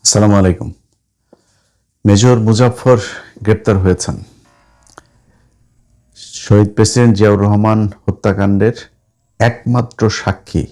আসসালামু আলাইকুম। মেজর মুজাফফর গ্রেপ্তার হয়েছেন। শহীদ প্রেসিডেন্ট জিয়াউর রহমান হত্যাকাণ্ডের একমাত্র সাক্ষী,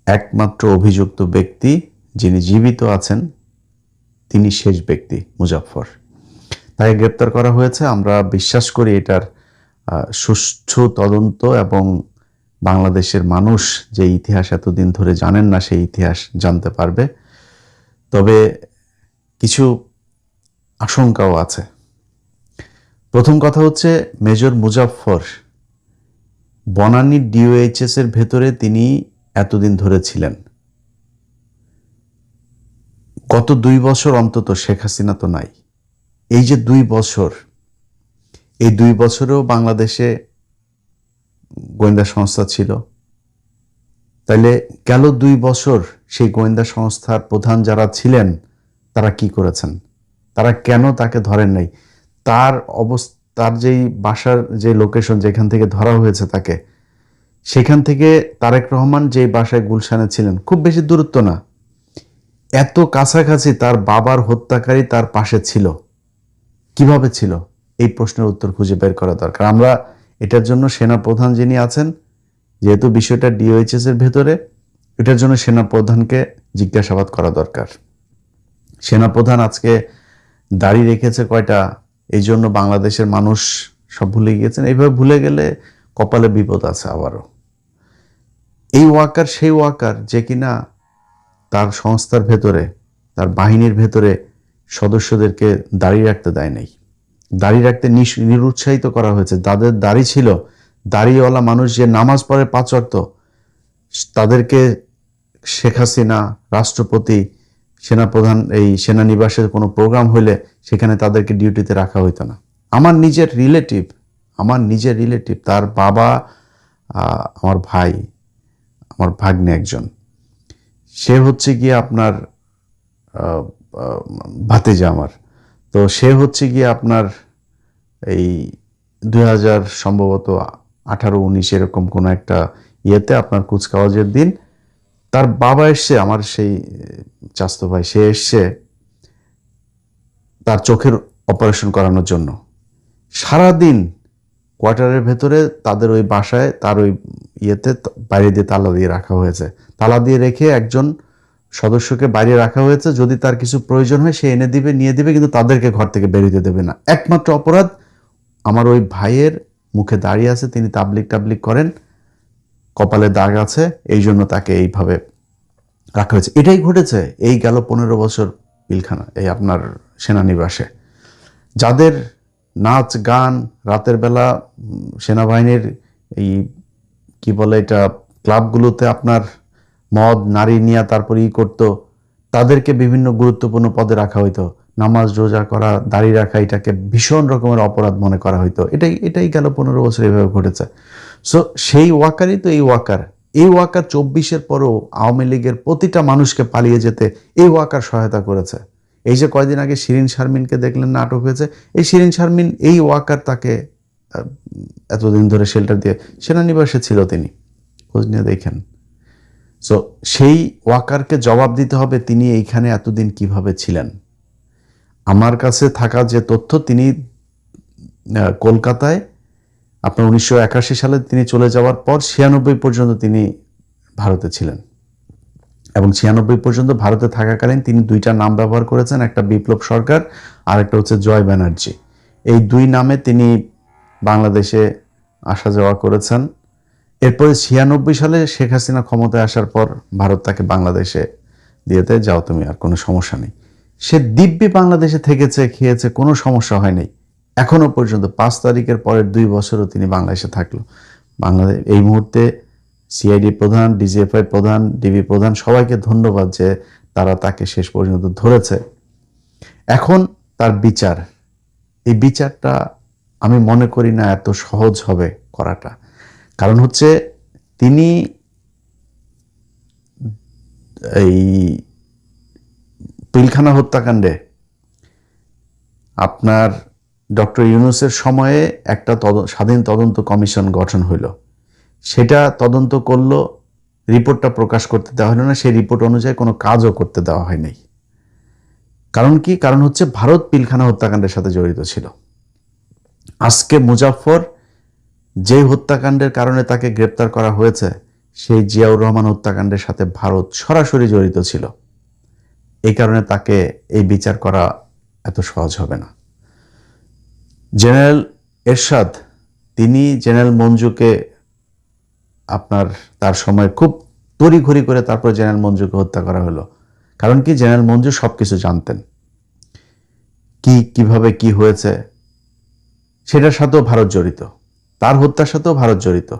একমাত্র অভিযুক্ত ব্যক্তি যিনি জীবিত আছেন, তিনি শেষ ব্যক্তি মুজাফফর। তাকে গ্রেপ্তার করা হয়েছে। আমরা বিশ্বাস করি এটার সুষ্ঠু তদন্ত এবং বাংলাদেশের মানুষ যে ইতিহাস এতদিন ধরে জানেন না সেই ইতিহাস জানতে পারবে। তবে কিছু আশঙ্কাও আছে। প্রথম কথা হচ্ছে, মেজর মুজাফফর বনানী ডিওএইচএস এর ভেতরে তিনি এতদিন ধরে ছিলেন। গত 2 বছর অন্তত শেখ হাসিনা তো নাই। এই যে 2 বছর, এই 2 বছরেও বাংলাদেশে গোয়েন্দা সংস্থা ছিল। তাইলে গেল 2 বছর সেই গোয়েন্দা সংস্থার প্রধান যারা ছিলেন তারা কি করেছেন? তারা কেন তাকে ধরেন নাই? তার যেই বাসার যে লোকেশন, যেখান থেকে ধরা হয়েছে তাকে, সেখান থেকে তারেক রহমান যে বাসায় গুলশানে ছিলেন, খুব বেশি দূরত্ব না, এত কাছাকাছি তার বাবার হত্যাকারী তার পাশে ছিল। কিভাবে ছিল? এই প্রশ্নের উত্তর খুঁজে বের করা দরকার। আমরা এটার জন্য সেনাপ্রধান যিনি আছেন, যেহেতু বিষয়টা ডিওএইচএস এর ভেতরে, এটার জন্য সেনাপ্রধানকে জিজ্ঞাসাবাদ করা দরকার। সেনাপ্রধান আজকে দাড়ি রেখেছে কয়টা, এই জন্য বাংলাদেশের মানুষ সব ভুলে গিয়েছেন। এইভাবে ভুলে গেলে কপালে বিপদ আছে আবারও। এই ওয়াকার সেই ওয়াকার যে কিনা তার সংস্থার ভেতরে, তার বাহিনীর ভেতরে সদস্যদেরকে দাঁড়িয়ে রাখতে দেয় নাই। দাঁড়িয়ে রাখতে নিরুৎসাহিত করা হয়েছে। তাদের দাড়ি ছিল, দাড়িওয়ালা মানুষ যে নামাজ পড়ে 5 ওয়াক্ত, তাদেরকে শেখ হাসিনা, রাষ্ট্রপতি, সেনাপ্রধান এই সেনানিবাসের কোনো প্রোগ্রাম হইলে সেখানে তাদেরকে ডিউটিতে রাখা হইতো না। আমার নিজের রিলেটিভ, তার বাবা, আমার ভাই, আমার ভাগ্নে একজন, সে হচ্ছে গিয়ে আপনার ভাতিজা আমার। তো সে হচ্ছে গিয়ে আপনার এই 2000 সম্ভবত 18-19 এরকম কোনো একটা ইয়েতে আপনার কুচকাওয়াজের দিন তার বাবা এসছে, আমার সেই চাচতো ভাই, সে এসছে তার চোখের অপারেশন করানোর জন্য। সারাদিন কোয়ার্টারের ভেতরে তাদের ওই বাসায়, তার ওই ইয়েতে বাইরে দিয়ে তালা দিয়ে রাখা হয়েছে। তালা দিয়ে রেখে একজন সদস্যকে বাইরে রাখা হয়েছে, যদি তার কিছু প্রয়োজন হয় সে এনে দিবে, নিয়ে দিবে, কিন্তু তাদেরকে ঘর থেকে বেরোতে দেবে না। একমাত্র অপরাধ আমার ওই ভাইয়ের মুখে দাঁড়িয়ে আছে, তিনি তাবলিক করেন, কপালে দাগ আছে, এই জন্য তাকে এইভাবে রাখা হয়েছে। এটাই ঘটেছে এই গেল 15 বছর পিলখানা, এই আপনার সেনানিবাসে। যাদের নাচ গান রাতের বেলা সেনাবাহিনীর এই কি বলে এটা ক্লাবগুলোতে আপনার মদ নারী নিয়ে তারপর করতো, তাদেরকে বিভিন্ন গুরুত্বপূর্ণ পদে রাখা হইতো। নামাজ রোজা করা, দাড়ি রাখা, এটাকে ভীষণ রকমের অপরাধ মনে করা হইতো। এটাই গেল 15 বছর এভাবে ঘটেছে। সো সেই ওয়াকারই তো এই ওয়াকার। এই ওয়াকার 24-এর পরেও আওয়ামী লীগের প্রতিটা মানুষকে পালিয়ে যেতে এই ওয়াকার সহায়তা করেছে। এই যে কয়দিন আগে শিরিন শারমিনকে দেখলেন না, আটক হয়েছে, এই শিরিন শারমিন, এই ওয়াকার তাকে এতদিন ধরে শেল্টার দিয়ে সেনানিবাসে ছিল, তিনি খোঁজ নিয়ে দেখেন। সো সেই ওয়াকারকে জবাব দিতে হবে তিনি এইখানে এতদিন কিভাবে ছিলেন। আমার কাছে থাকা যে তথ্য, তিনি কলকাতায় আপনার 1981 সালে তিনি চলে যাওয়ার পর 96 পর্যন্ত তিনি ভারতে ছিলেন, এবং 96 পর্যন্ত ভারতে থাকাকালীন তিনি 2টা নাম ব্যবহার করেছেন, একটা বিপ্লব সরকার আর একটা হচ্ছে জয় ব্যানার্জি। এই 2 নামে তিনি বাংলাদেশে আসা যাওয়া করেছেন। এরপরে 96 সালে শেখ হাসিনা ক্ষমতায় আসার পর ভারত তাকে বাংলাদেশে দিয়েতে, যাও তুমি, আর কোনো সমস্যা নেই। সে দিব্যি বাংলাদেশে থেকেছে, খেয়েছে, কোনো সমস্যা হয়নি এখনো পর্যন্ত। 5 তারিখের পরের 2 বছরও তিনি বাংলাদেশে থাকলো। বাংলাদেশ এই মুহূর্তে সিআইডি প্রধান, ডিজিএফআই প্রধান, ডিবি প্রধান, সবাইকে ধন্যবাদ যে তারা তাকে শেষ পর্যন্ত ধরেছে। এখন তার বিচার, এই বিচারটা আমি মনে করি না এত সহজ হবে করাটা। কারণ হচ্ছে তিনি এই পিলখানা হত্যাকাণ্ডে আপনার ডক্টর ইউনূসের সময়ে একটা স্বাধীন তদন্ত কমিশন গঠন হইল, সেটা তদন্ত করলো, রিপোর্টটা প্রকাশ করতে দেওয়া হলো না, সেই রিপোর্ট অনুযায়ী কোনো কাজও করতে দেওয়া হয় নাই। কারণ কি? কারণ হচ্ছে ভারত পিলখানা হত্যাকাণ্ডের সাথে জড়িত ছিল। আজকে মুজাফফর যে হত্যাকাণ্ডের কারণে তাকে গ্রেপ্তার করা হয়েছে, সেই জিয়াউর রহমান হত্যাকাণ্ডের সাথে ভারত সরাসরি জড়িত ছিল। এই কারণে তাকে এই বিচার করা এত সহজ হবে না। জেনারেল এরশাদ, তিনি জেনারেল মঞ্জুকে তার সময় খুব তড়িঘড়ি করে তারপর জেনারেল মঞ্জুকে হত্যা করা হলো। কারণ কি? জেনারেল মঞ্জু সবকিছু জানতেন, কিভাবে কি হয়েছে সেটার সাথেও ভারত জড়িত, তার হত্যার সাথেও ভারত জড়িত।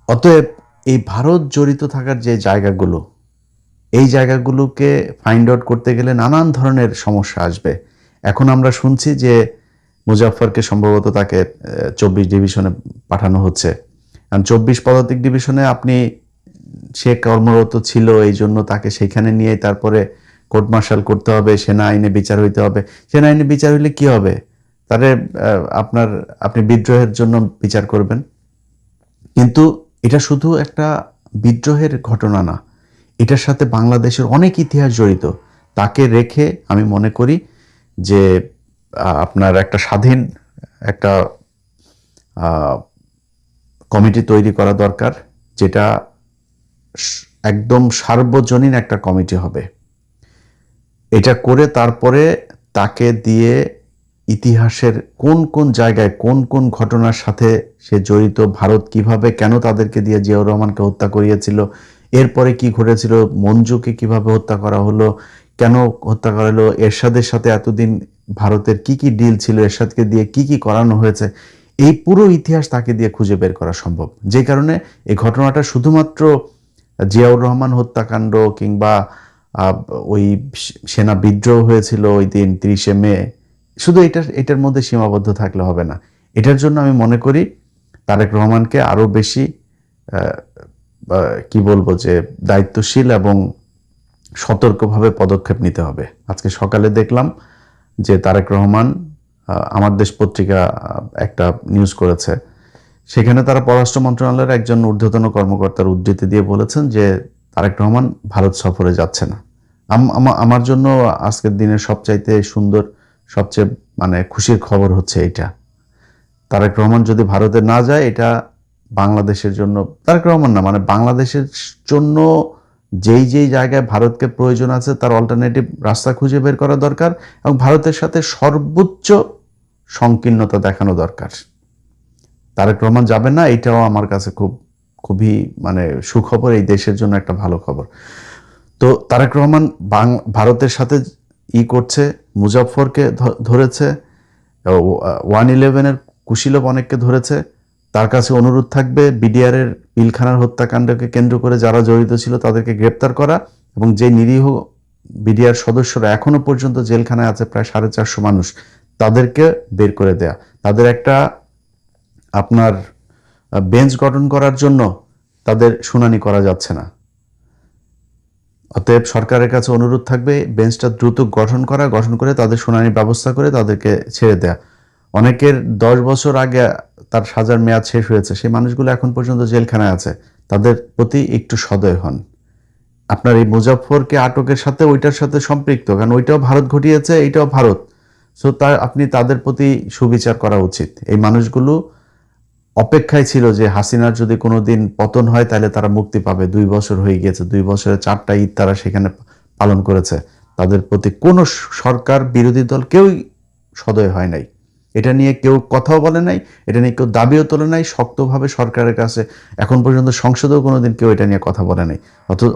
অতএব এই ভারত জড়িত থাকার যে জায়গাগুলো, এই জায়গাগুলোকে ফাইন্ড আউট করতে গেলে নানান ধরনের সমস্যা আসবে। এখন আমরা শুনছি যে মুজাফফরকে সম্ভবত তাকে 24 ডিভিশনে পাঠানো হচ্ছে। কারণ 24 পদাতিক ডিভিশনে সে কর্মরত ছিল, এই জন্য তাকে সেখানে নিয়ে তারপরে কোর্ট মার্শাল করতে হবে, সেনা আইনে বিচার হইতে হবে। সেনা আইনে বিচার হইলে কি হবে? তারে আপনি বিদ্রোহের জন্য বিচার করবেন। কিন্তু এটা শুধু একটা বিদ্রোহের ঘটনা না, এটার সাথে বাংলাদেশের অনেক ইতিহাস জড়িত। তাকে রেখে আমি মনে করি যে আপনার একটা স্বাধীন একটা কমিটি তৈরি করা দরকার, যেটা একদম সার্বজনীন একটা কমিটি হবে। এটা করে তারপরে তাকে দিয়ে ইতিহাসের কোন কোন জায়গায় কোন কোন ঘটনার সাথে সে জড়িত, ভারত কিভাবে কেন তাদেরকে দিয়ে জিয়াউর রহমানকে হত্যা করিয়েছিল, এরপরে কি ঘটেছিল, মঞ্জুকে কিভাবে হত্যা করা হলো, কেন হত্যা করা হলো, এরশাদের সাথে এতদিন ভারতের কি কি ডিল ছিল, এরশাদকে দিয়ে কি কি করানো হয়েছে, এই পুরো ইতিহাস তাকে দিয়ে খুঁজে বের করা সম্ভব। যে কারণে এই ঘটনাটা শুধুমাত্র জিয়াউর রহমান হত্যাকাণ্ড কিংবা ওই সেনা বিদ্রোহ হয়েছিল ওই দিন 30শে মে, শুধু এটার মধ্যে সীমাবদ্ধ থাকলে হবে না। এটার জন্য আমি মনে করি তারেক রহমানকে আরো বেশি কি বলবো যে দায়িত্বশীল এবং সতর্কভাবে পদক্ষেপ নিতে হবে। আজকে সকালে দেখলাম যে তারেক রহমান আমার দেশ পত্রিকা একটা নিউজ করেছে, সেখানে তারা পররাষ্ট্র মন্ত্রণালয়ের একজন ঊর্ধ্বতন কর্মকর্তার উদ্ধৃতি দিয়ে বলেছেন যে তারেক রহমান ভারত সফরে যাচ্ছে না। আমার জন্য আজকের দিনের সবচাইতে সুন্দর, সবচেয়ে খুশির খবর হচ্ছে এইটা। তারেক রহমান যদি ভারতে না যায়, এটা বাংলাদেশের জন্য, তারেক রহমান না বাংলাদেশের জন্য যেই যেই জায়গায় ভারতকে প্রয়োজন আছে তার অল্টারনেটিভ রাস্তা খুঁজে বের করা দরকার এবং ভারতের সাথে সর্বোচ্চ সংকীর্ণতা দেখানো দরকার। তারেক রহমান যাবেন না, এটাও আমার কাছে খুবই সুখবর, এই দেশের জন্য একটা ভালো খবর। তো তারেক রহমান ভারতের সাথে করছে, মুজাফফরকে ধরেছে, 111-এর কুশীলব অনেককে ধরেছে। তার কাছে অনুরোধ থাকবে বিডিআর এর পিলখানার হত্যাকাণ্ডকে কেন্দ্র করে যারা জড়িত ছিল তাদেরকে গ্রেপ্তার করা এবং যে নিরীহ বিডিআর সদস্যরা এখনো পর্যন্ত জেলখানায় আছে, প্রায় 450 মানুষ, তাদেরকে বের করে দেয়া, তাদের একটা বেঞ্চ গঠন করার জন্য তাদের শুনানি করা যাচ্ছে না। অতএব সরকারের কাছে অনুরোধ থাকবে বেঞ্চটা দ্রুত গঠন করে তাদের শুনানির ব্যবস্থা করে তাদেরকে ছেড়ে দেয়া। অনেকের 10 বছর আগে তার সাজার মেয়াদ শেষ হয়েছে, সেই মানুষগুলো এখন পর্যন্ত জেলখানায় আছে, তাদের প্রতি একটু সদয় হন। আপনার এই মুজাফফরকে আটকের সাথে ওইটার সাথে সম্পৃক্ত, কারণ ওইটাও ভারত ঘটিয়েছে, এইটাও ভারত, সো আপনি তাদের প্রতি সুবিচার করা উচিত। এই মানুষগুলো অপেক্ষায় ছিল যে হাসিনার যদি কোনোদিন পতন হয় তাহলে তারা মুক্তি পাবে। 2 বছর হয়ে গিয়েছে, 2 বছরে 4টা ঈদ তারা সেখানে পালন করেছে। তাদের প্রতি কোনো সরকার বিরোধী দল কেউই সদয় হয় নাই, এটা নিয়ে কেউ কথাও বলে নাই, এটা নিয়ে কেউ দাবিও তোলে নাই শক্তভাবে সরকারের কাছে। এখন পর্যন্ত সংসদেও কোনোদিন কেউ এটা নিয়ে কথা বলে নাই।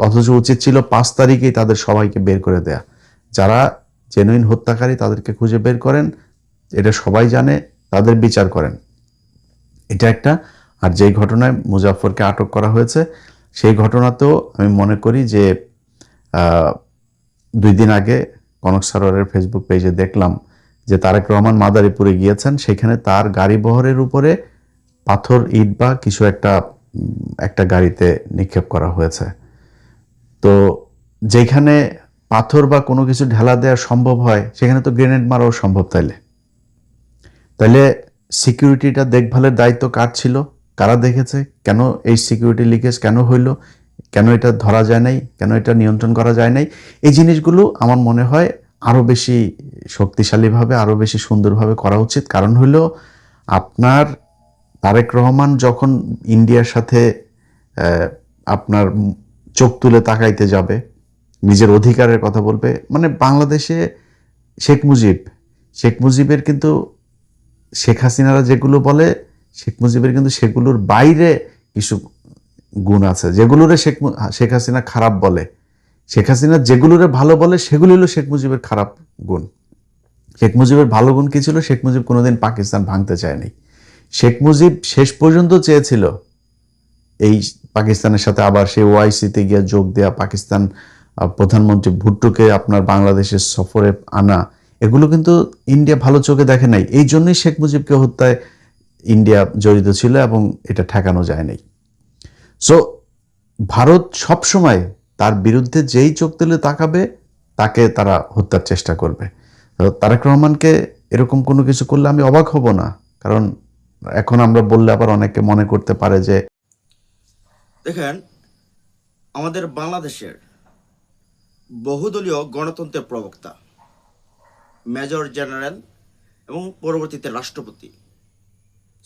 অথচ উচিত ছিল 5 তারিখেই তাদের সবাইকে বের করে দেয়া। যারা জেনুইন হত্যাকারী তাদেরকে খুঁজে বের করেন, এটা সবাই জানে, তাদের বিচার করেন, এটা একটা। আর যেই ঘটনায় মুজাফফরকে আটক করা হয়েছে সেই ঘটনাতেও আমি মনে করি যে 2 দিন আগে কনক সারোয়ারের ফেসবুক পেজে দেখলাম যে তারেক রহমান মাদারীপুরে গিয়েছেন, সেখানে তার গাড়ি বহরের উপরে পাথর, ইট বা কিছু একটা গাড়িতে নিক্ষেপ করা হয়েছে। তো যেখানে পাথর বা কোনো কিছু ঢেলা দেওয়া সম্ভব হয় সেখানে তো গ্রেনেড মারাও সম্ভব। তাইলে সিকিউরিটিটা দেখভালের দায়িত্ব কার ছিল, কারা দেখেছে, কেন এই সিকিউরিটি লিকেজ কেন হইল, কেন এটা ধরা যায় নাই, কেন এটা নিয়ন্ত্রণ করা যায় নাই, এই জিনিসগুলো আমার মনে হয় আরও বেশি শক্তিশালীভাবে, আরও বেশি সুন্দরভাবে করা উচিত। কারণ হলো আপনার তারেক রহমান যখন ইন্ডিয়ার সাথে আপনার চোখ তুলে তাকাইতে যাবে, নিজের অধিকারের কথা বলবে, মানে বাংলাদেশে শেখ মুজিবের কিন্তু শেখ হাসিনারা যেগুলো বলে, শেখ মুজিবের কিন্তু সেগুলোর বাইরে কিছু গুণ আছে যেগুলোরে শেখ হাসিনা খারাপ বলে। শেখ হাসিনা যেগুলোরে ভালো বলে সেগুলো হলো শেখ মুজিবের খারাপ গুণ। শেখ মুজিবের ভালো গুণ কি ছিল? শেখ মুজিব কোনোদিন পাকিস্তান ভাঙতে চায়নি। শেখ মুজিব শেষ পর্যন্ত চেয়েছিল এই পাকিস্তানের সাথে আবার সেই ওআইসিতে গিয়ে যোগ দেয়া, পাকিস্তান প্রধানমন্ত্রী ভুট্টোকে আপনার বাংলাদেশের সফরে আনা, এগুলো কিন্তু ইন্ডিয়া ভালো চোখে দেখে নাই। এই জন্যই শেখ মুজিবকে হত্যায় ইন্ডিয়া জড়িত ছিল এবং এটা ঠেকানো যায় নাই। সো ভারত সবসময় তার বিরুদ্ধে যেই চোখ তুলে তাকাবে তাকে তারা হত্যার চেষ্টা করবে। তো তারেক রহমানকে এরকম কোনো কিছু করলে আমি অবাক হব না, কারণ এখন আমরা বললে আবার অনেকে মনে করতে পারে যে দেখেন, আমাদের বাংলাদেশের বহুদলীয় গণতন্ত্রের প্রবক্তা মেজর জেনারেল এবং পরবর্তীতে রাষ্ট্রপতি,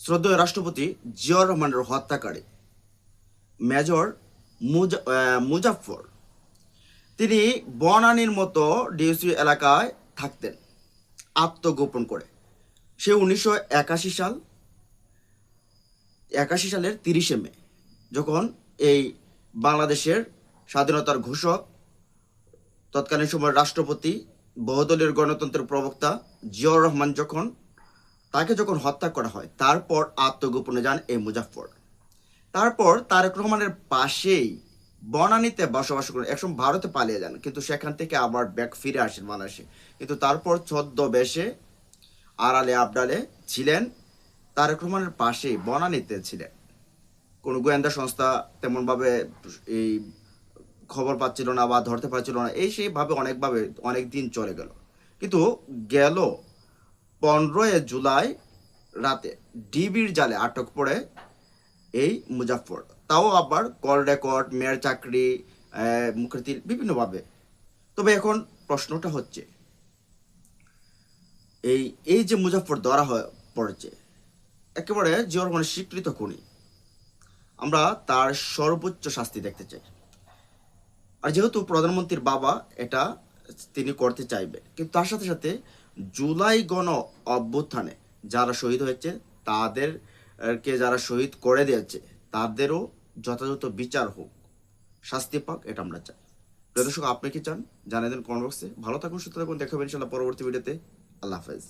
শ্রদ্ধেয় রাষ্ট্রপতি জিয়াউর রহমানের হত্যাকারী মেজর মুজাফফর, তিনি বনানীর মতো ডিউসি এলাকায় থাকতেন আত্মগোপন করে। সে 1981 সালের 30শে মে যখন এই বাংলাদেশের স্বাধীনতার ঘোষক, তৎকালীন সময়ের রাষ্ট্রপতি, বহুদলীয় গণতন্ত্রের প্রবক্তা জিয়াউর রহমান তাকে যখন হত্যা করা হয়, তারপর আত্মগোপনে যান এই মুজাফফর। তারপর তারেক রহমানের পাশেই বনানীতে বসবাস করেন। একসময় ভারতে পালিয়ে যান, কিন্তু সেখান থেকে আবার ব্যাক ফিরে আসেন বাংলাদেশে। কিন্তু তারপর ছদ্মবেশে আড়ালে আবডালে ছিলেন, তারেক রহমানের পাশেই বনানীতে ছিলেন। কোনো গোয়েন্দা সংস্থা তেমনভাবে এই খবর পাচ্ছিল না বা ধরতে পারছিল না, এই সেইভাবে অনেক দিন চলে গেল। কিন্তু গেল 15 জুলাই রাতে ডিবির জালে আটক পড়ে এই মুজাফফর। তাও আবার কল রেকর্ড, মেয়ের চাকরি, মুখের তিল, বিভিন্নভাবে। তবে এখন প্রশ্নটা হচ্ছে, এই এই যে মুজাফফর ধরা পড়েছে, একেবারে জিয়াউর রহমানের স্বীকৃত খুনি, আমরা তার সর্বোচ্চ শাস্তি দেখতে চাই। আর যেহেতু প্রধানমন্ত্রীর বাবা, এটা তিনি করতে চাইবে, কিন্তু তার সাথে সাথে জুলাই গণ অভ্যুত্থানে যারা শহীদ হয়েছে, তাদেরকে যারা শহীদ করে দিয়েছে, তাদেরও যথাযথ বিচার হোক, শাস্তি পাক, এটা আমরা চাই। প্রিয় দর্শক, আপনি কি চান জানিয়ে দেন কমেন্ট বক্সে। ভালো থাকুন, সুস্থ থাকুন, দেখাবেন ইনশাআল্লাহ পরবর্তী ভিডিওতে। আল্লাহ হাফেজ।